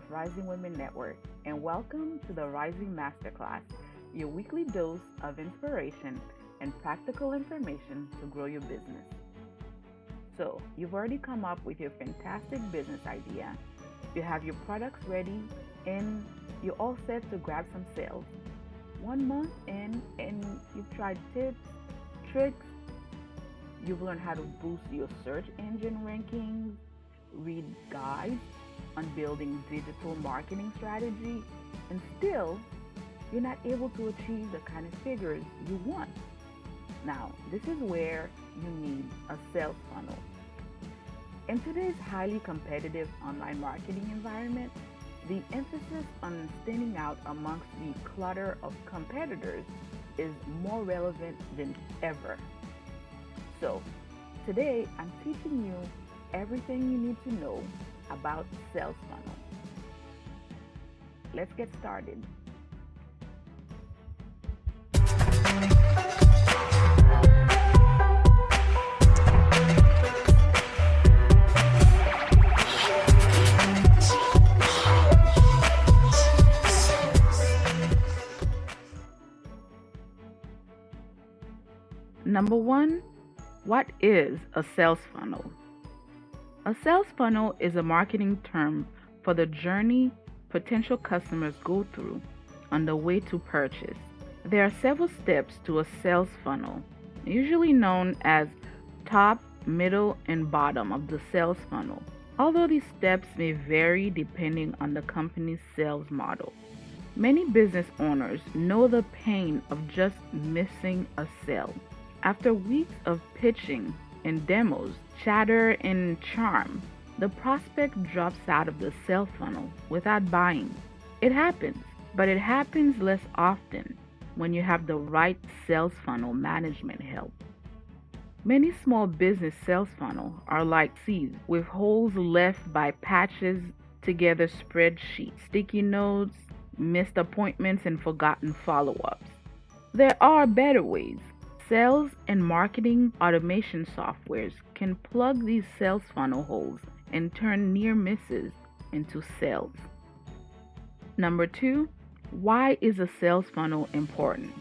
with Rising Women Network, and welcome to the Rising Masterclass, your weekly dose of inspiration and practical information to grow your business. So, you've already come up with your fantastic business idea, you have your products ready, and you're all set to grab some sales. 1 month in, and you've tried tips, tricks, you've learned how to boost your search engine rankings, read guides on building digital marketing strategy, and still you're not able to achieve the kind of figures you want. Now, this is where you need a sales funnel. In today's highly competitive online marketing environment, the emphasis on standing out amongst the clutter of competitors is more relevant than ever. So, today I'm teaching you everything you need to know about sales funnel. Let's get started. Number one, what is a sales funnel? A sales funnel is a marketing term for the journey potential customers go through on the way to purchase. There are several steps to a sales funnel, usually known as top, middle, and bottom of the sales funnel, although these steps may vary depending on the company's sales model. Many business owners know the pain of just missing a sale. After weeks of pitching and demos, chatter and charm, the prospect drops out of the sales funnel without buying. It happens, but it happens less often when you have the right sales funnel management help. Many small business sales funnels are like seeds with holes left by patches together spreadsheets, sticky notes, missed appointments, and forgotten follow-ups. There are better ways. Sales and marketing automation softwares can plug these sales funnel holes and turn near misses into sales. Number two, why is a sales funnel important?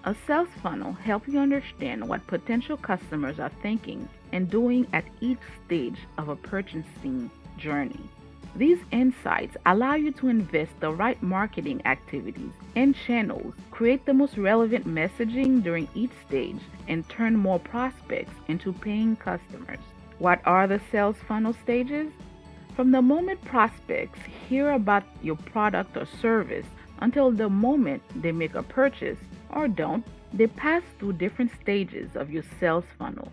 A sales funnel helps you understand what potential customers are thinking and doing at each stage of a purchasing journey. These insights allow you to invest the right marketing activities and channels, create the most relevant messaging during each stage, and turn more prospects into paying customers. What are the sales funnel stages? From the moment prospects hear about your product or service until the moment they make a purchase or don't, they pass through different stages of your sales funnel.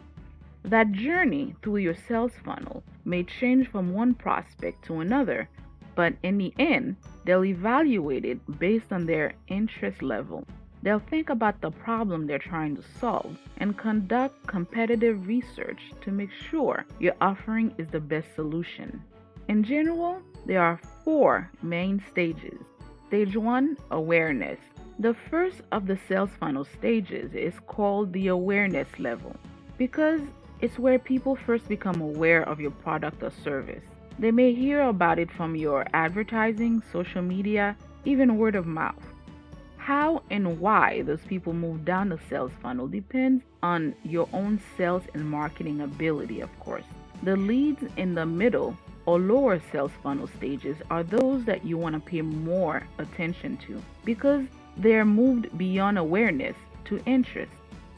That journey through your sales funnel may change from one prospect to another, but in the end, they'll evaluate it based on their interest level. They'll think about the problem they're trying to solve and conduct competitive research to make sure your offering is the best solution. In general, there are 4 main stages. Stage 1, awareness. The first of the sales funnel stages is called the awareness level because it's where people first become aware of your product or service. They may hear about it from your advertising, social media, even word of mouth. How and why those people move down the sales funnel depends on your own sales and marketing ability, of course. The leads in the middle or lower sales funnel stages are those that you want to pay more attention to because they're moved beyond awareness to interest.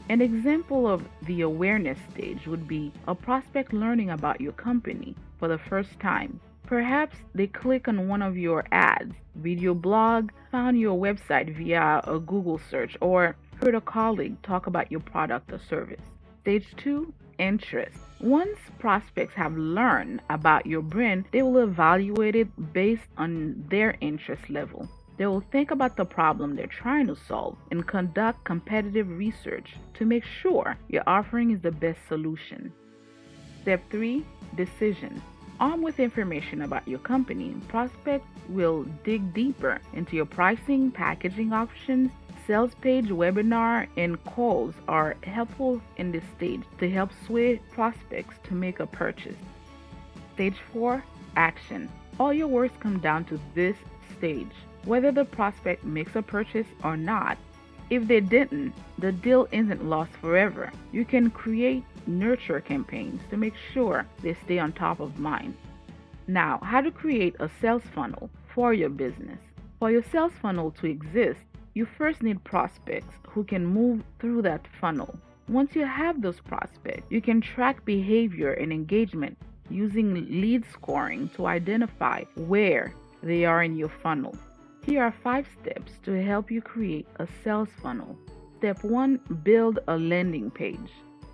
An example of the awareness stage would be a prospect learning about your company for the first time. Perhaps they click on one of your ads, read your blog, found your website via a Google search, or heard a colleague talk about your product or service. Stage 2, interest. Once prospects have learned about your brand, they will evaluate it based on their interest level. They will think about the problem they're trying to solve and conduct competitive research to make sure your offering is the best solution. Step 3, decision. Armed with information about your company, prospects will dig deeper into your pricing, packaging options, sales page, webinar, and calls are helpful in this stage to help sway prospects to make a purchase. Stage 4, action. All your words come down to this stage: whether the prospect makes a purchase or not. If they didn't, the deal isn't lost forever. You can create nurture campaigns to make sure they stay on top of mind. Now, how to create a sales funnel for your business. For your sales funnel to exist, you first need prospects who can move through that funnel. Once you have those prospects, you can track behavior and engagement using lead scoring to identify where they are in your funnel. Here are 5 steps to help you create a sales funnel. Step 1: build a landing page.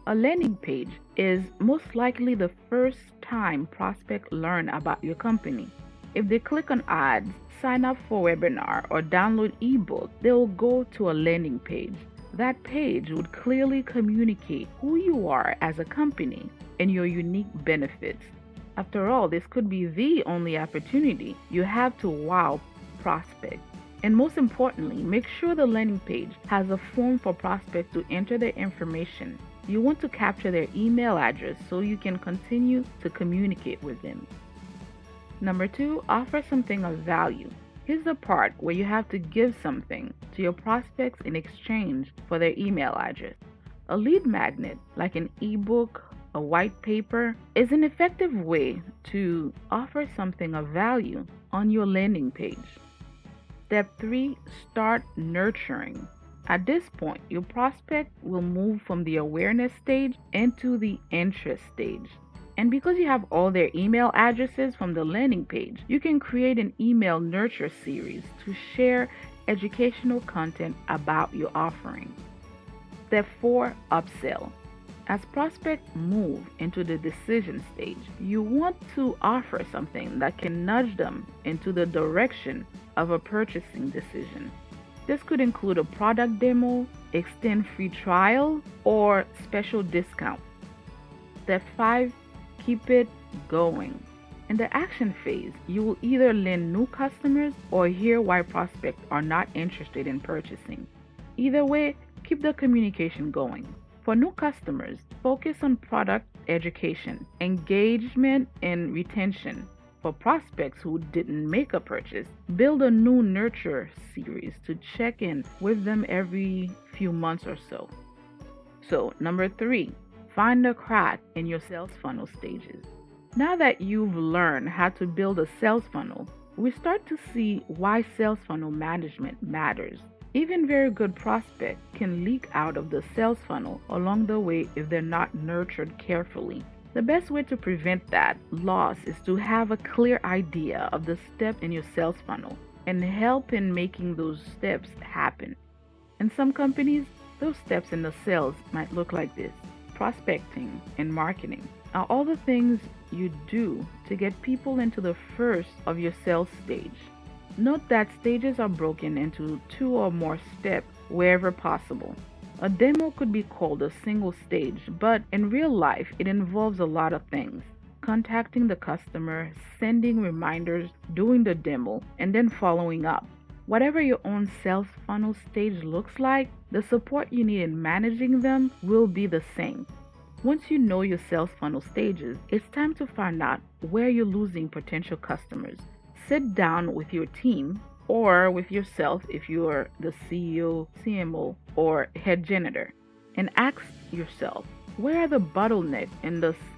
A landing page is most likely the first time prospects learn about your company. If they click on ads, sign up for a webinar, or download ebook, they will go to a landing page. That page would clearly communicate who you are as a company and your unique benefits. After all, this could be the only opportunity you have to wow prospects. And most importantly, make sure the landing page has a form for prospects to enter their information. You want to capture their email address so you can continue to communicate with them. Number 2, offer something of value. Here's the part where you have to give something to your prospects in exchange for their email address. A lead magnet, like an ebook, a white paper, is an effective way to offer something of value on your landing page. Step 3, start nurturing. At this point, your prospect will move from the awareness stage into the interest stage. And because you have all their email addresses from the landing page, you can create an email nurture series to share educational content about your offering. Step 4, upsell. As prospects move into the decision stage, you want to offer something that can nudge them into the direction of a purchasing decision. This could include a product demo, extend free trial, or special discount. Step 5, keep it going. In the action phase, you will either land new customers or hear why prospects are not interested in purchasing. Either way, keep the communication going. For new customers, focus on product education, engagement, and retention. For prospects who didn't make a purchase, build a new nurture series to check in with them every few months or so. So, number 3, find a crack in your sales funnel stages. Now that you've learned how to build a sales funnel, we start to see why sales funnel management matters. Even very good prospects can leak out of the sales funnel along the way if they're not nurtured carefully. The best way to prevent that loss is to have a clear idea of the steps in your sales funnel and help in making those steps happen. In some companies, those steps in the sales might look like this: prospecting and marketing are all the things you do to get people into the first of your sales stage. Note that stages are broken into 2 or more steps wherever possible. A demo could be called a single stage, but in real life, it involves a lot of things: contacting the customer, sending reminders, doing the demo, and then following up. Whatever your own sales funnel stage looks like, the support you need in managing them will be the same. Once you know your sales funnel stages, it's time to find out where you're losing potential customers. Sit down with your team or with yourself if you're the CEO, CMO, or head janitor, and ask yourself, where are the bottlenecks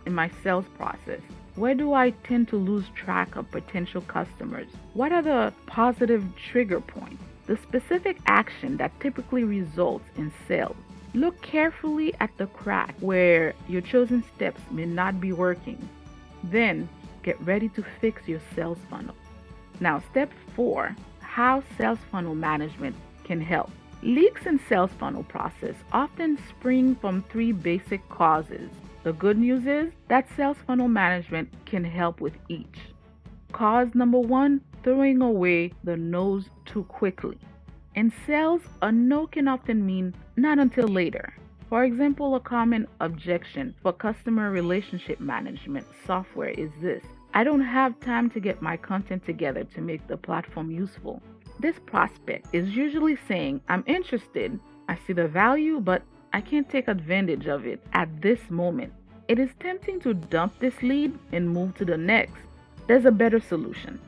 in my sales process? Where do I tend to lose track of potential customers? What are the positive trigger points? The specific action that typically results in sales. Look carefully at the crack where your chosen steps may not be working. Then get ready to fix your sales funnel. Now, step 4, how sales funnel management can help. Leaks in sales funnel process often spring from 3 basic causes. The good news is that sales funnel management can help with each. Cause number 1, throwing away the no's too quickly. In sales, a no can often mean not until later. For example, a common objection for customer relationship management software is this: I don't have time to get my content together to make the platform useful. This prospect is usually saying, I'm interested, I see the value, but I can't take advantage of it at this moment. It is tempting to dump this lead and move to the next. There's a better solution.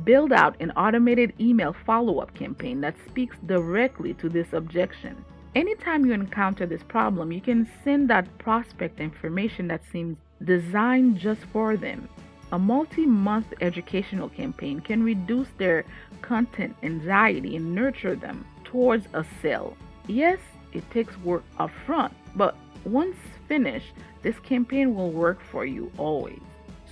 Build out an automated email follow-up campaign that speaks directly to this objection. Anytime you encounter this problem, you can send that prospect information that seems designed just for them. A multi-month educational campaign can reduce their content anxiety and nurture them towards a sale. Yes, it takes work upfront, but once finished, this campaign will work for you always.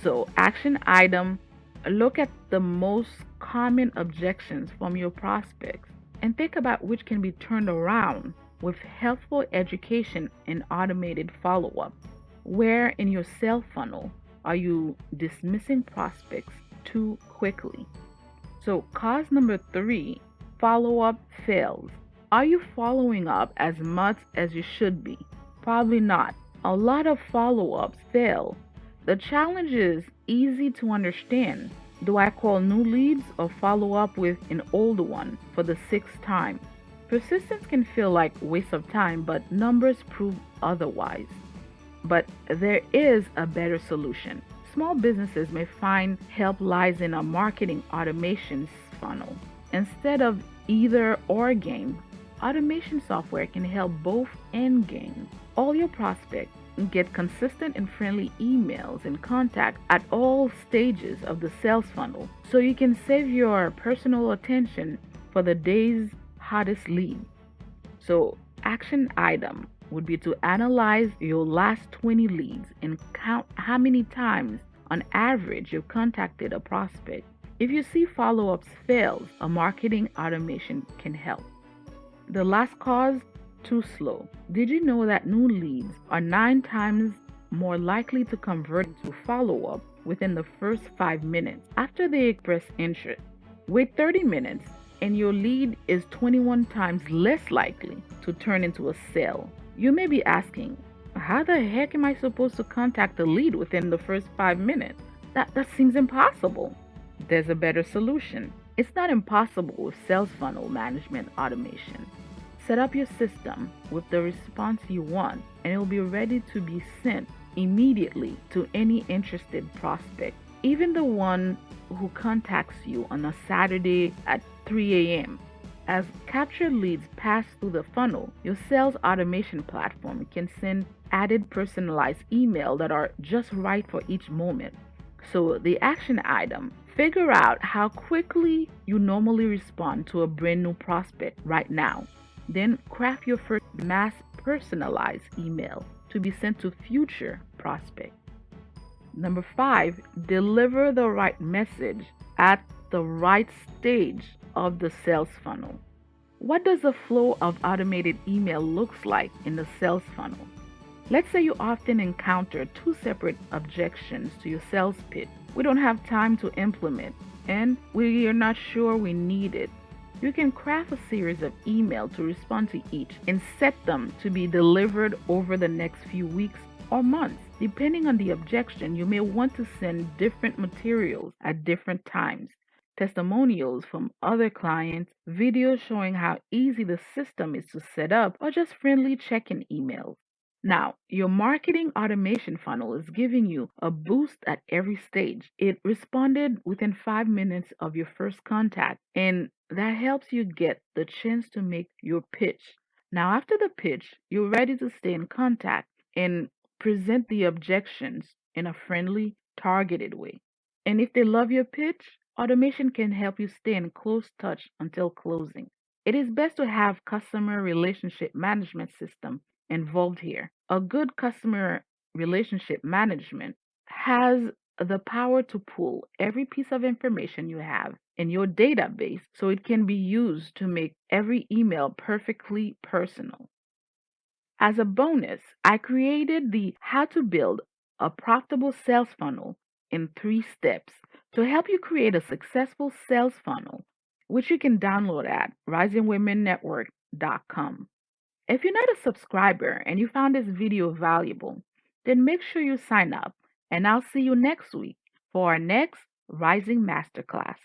So, action item: look at the most common objections from your prospects and think about which can be turned around with helpful education and automated follow up. Where in your sales funnel are you dismissing prospects too quickly? So, cause number three: follow up fails. Are you following up as much as you should be? Probably not. A lot of follow ups fail. The challenge is easy to understand. Do I call new leads or follow up with an old one for the sixth time? Persistence can feel like waste of time, but numbers prove otherwise. But there is a better solution. Small businesses may find help lies in a marketing automation funnel. Instead of either or game, automation software can help both end games. All your prospects get consistent and friendly emails and contact at all stages of the sales funnel, so you can save your personal attention for the day's hottest lead. So, action item would be to analyze your last 20 leads and count how many times on average you've contacted a prospect. If you see follow ups fails, a marketing automation can help. The last cause: too slow. Did you know that new leads are 9 times more likely to convert to follow up within the first 5 minutes after they express interest? Wait 30 minutes and your lead is 21 times less likely to turn into a sale. You may be asking, how the heck am I supposed to contact a lead within the first 5 minutes? That seems impossible. There's a better solution. It's not impossible with sales funnel management automation. Set up your system with the response you want, and it will be ready to be sent immediately to any interested prospect, even the one who contacts you on a Saturday at 3 a.m. As captured leads pass through the funnel, your sales automation platform can send added personalized email that are just right for each moment. So the action item: figure out how quickly you normally respond to a brand new prospect right now. Then craft your first mass personalized email to be sent to future prospects. Number 5, deliver the right message at the right stage of the sales funnel. What does the flow of automated email looks like in the sales funnel? Let's say you often encounter two separate objections to your sales pitch. We don't have time to implement, and we are not sure we need it. You can craft a series of emails to respond to each and set them to be delivered over the next few weeks or months. Depending on the objection, you may want to send different materials at different times. Testimonials from other clients, videos showing how easy the system is to set up, or just friendly check-in emails. Now, your marketing automation funnel is giving you a boost at every stage. It responded within 5 minutes of your first contact, and that helps you get the chance to make your pitch. Now, after the pitch, you're ready to stay in contact and present the objections in a friendly, targeted way. And if they love your pitch, automation can help you stay in close touch until closing. It is best to have customer relationship management system involved here. A good customer relationship management has the power to pull every piece of information you have in your database so it can be used to make every email perfectly personal. As a bonus, I created the How to Build a Profitable Sales Funnel in 3 steps to help you create a successful sales funnel, which you can download at risingwomennetwork.com. If you're not a subscriber and you found this video valuable, then make sure you sign up, and I'll see you next week for our next Rising Masterclass.